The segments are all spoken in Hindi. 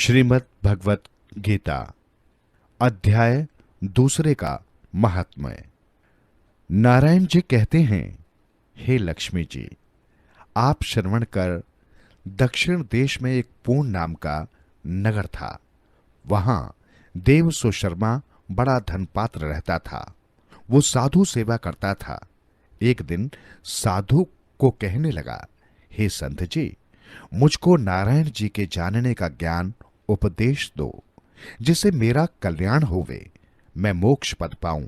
श्रीमद् भगवत गीता अध्याय दूसरे का महात्म्य। नारायण जी कहते हैं, हे लक्ष्मी जी, आप श्रवण कर दक्षिण देश में एक पूर्ण नाम का नगर था। वहां देव सुशर्मा बड़ा धनपात्र रहता था। वो साधु सेवा करता था। एक दिन साधु को कहने लगा, हे संत जी, मुझको नारायण जी के जानने का ज्ञान उपदेश दो, जिससे मेरा कल्याण होवे, मैं मोक्ष पद पाऊं।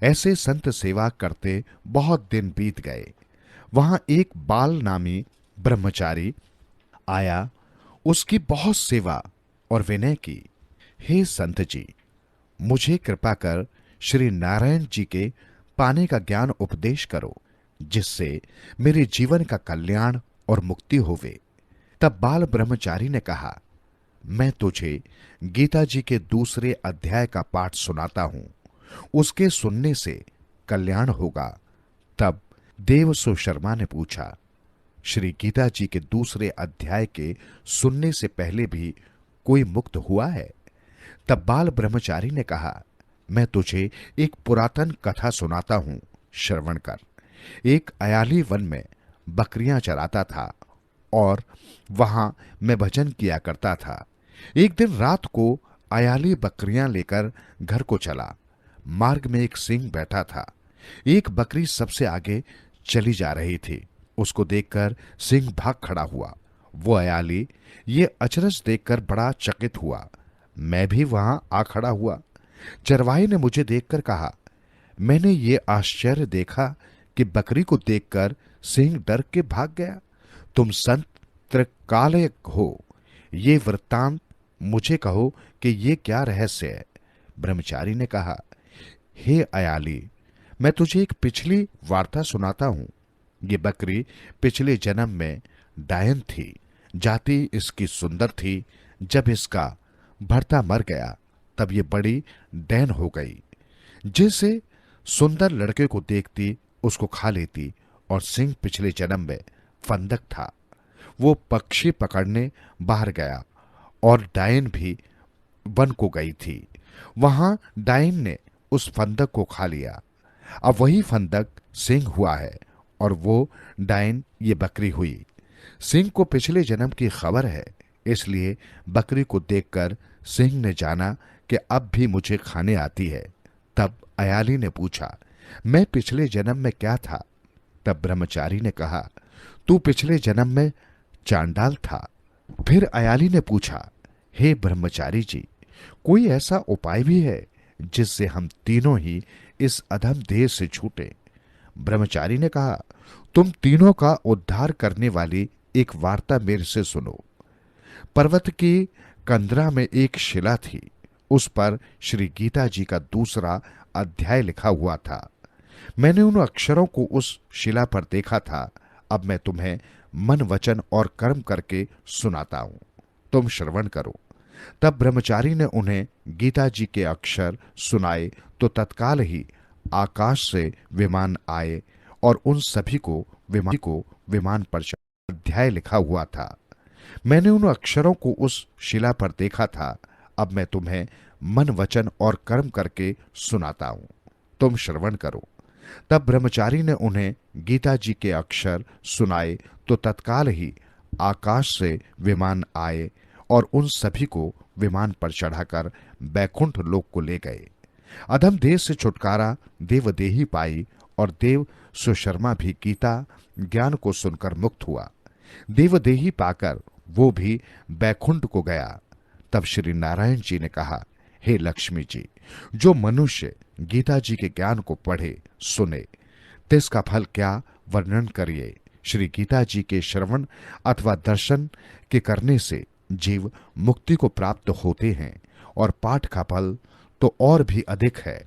ऐसे संत सेवा करते बहुत दिन बीत गए। वहां एक बाल नामी ब्रह्मचारी आया। उसकी बहुत सेवा और विनय की। हे संत जी, मुझे कृपा कर श्री नारायण जी के पाने का ज्ञान उपदेश करो, जिससे मेरे जीवन का कल्याण और मुक्ति होवे। तब बाल ब्रह्मचारी ने कहा, मैं तुझे गीता जी के दूसरे अध्याय का पाठ सुनाता हूं, उसके सुनने से कल्याण होगा। तब देव सुशर्मा ने पूछा, श्री गीता जी के दूसरे अध्याय के सुनने से पहले भी कोई मुक्त हुआ है? तब बाल ब्रह्मचारी ने कहा, मैं तुझे एक पुरातन कथा सुनाता हूं, श्रवण कर। एक अयाली वन में बकरियां चराता था और वहां मैं भजन किया करता था। एक दिन रात को अयाली बकरियां लेकर घर को चला। मार्ग में एक सिंह बैठा था। एक बकरी सबसे आगे चली जा रही थी। उसको देखकर सिंह भाग खड़ा हुआ। वो अयाली ये अचरज देखकर बड़ा चकित हुआ। मैं भी वहां आ खड़ा हुआ। चरवाही ने मुझे देखकर कहा, मैंने ये आश्चर्य देखा कि बकरी को देखकर सिंह डर के भाग गया। तुम संत त्रिकालय हो, ये वृत्तांत मुझे कहो कि ये क्या रहस्य है। ब्रह्मचारी ने कहा, हे अयाली, मैं तुझे एक पिछली वार्ता सुनाता हूं। ये बकरी पिछले जन्म में डायन थी। जाति इसकी सुंदर थी। जब इसका भर्ता मर गया तब ये बड़ी डैन हो गई। जिसे सुंदर लड़के को देखती उसको खा लेती। और सिंह पिछले जन्म में फंदक था। वो पक्षी पकड़ने बाहर गया और डायन भी वन को गई थी। वहां डायन ने उस फंदक को खा लिया। अब वही फंदक सिंह हुआ है और वो डायन ये बकरी हुई। सिंह को पिछले जन्म की खबर है, इसलिए बकरी को देखकर सिंह ने जाना कि अब भी मुझे खाने आती है। तब अयाली ने पूछा, मैं पिछले जन्म में क्या था? तब ब्रह्मचारी ने कहा, तू पिछले जन्म में चांडाल था। फिर अयाली ने पूछा, हे ब्रह्मचारी जी, कोई ऐसा उपाय भी है जिससे हम तीनों ही इस अधम देह से छूटे? ब्रह्मचारी ने कहा, तुम तीनों का उद्धार करने वाली एक वार्ता मेरे से सुनो। पर्वत की कंदरा में एक शिला थी। उस पर श्री गीता जी का दूसरा अध्याय लिखा हुआ था। मैंने उन अक्षरों को उस शिला पर देखा था। अब मैं तुम्हें मन वचन और कर्म करके सुनाता हूं, तुम श्रवण करो। तब ब्रह्मचारी ने उन्हें गीता जी के अक्षर सुनाए तो तत्काल ही आकाश से विमान आए और उन सभी को विमान पर अध्याय लिखा हुआ था। मैंने उन अक्षरों को उस शिला पर देखा था। अब मैं तुम्हें मन वचन और कर्म करके सुनाता हूं, तुम श्रवण करो। तब ब्रह्मचारी ने उन्हें गीता जी के अक्षर सुनाए तो तत्काल ही आकाश से विमान आए और उन सभी को विमान पर चढ़ाकर बैकुंठ लोक को ले गए। अधम देह से छुटकारा देवदेही पाई और देव सुशर्मा भी गीता ज्ञान को सुनकर मुक्त हुआ। देवदेही पाकर वो भी बैकुंठ को गया। तब श्री नारायण जी ने कहा, हे लक्ष्मी जी, जो मनुष्य गीता जी के ज्ञान को पढ़े सुने, तिसका फल क्या वर्णन करिए। श्री गीता जी के श्रवण अथवा दर्शन के करने से जीव मुक्ति को प्राप्त होते हैं और पाठ का फल तो और भी अधिक है।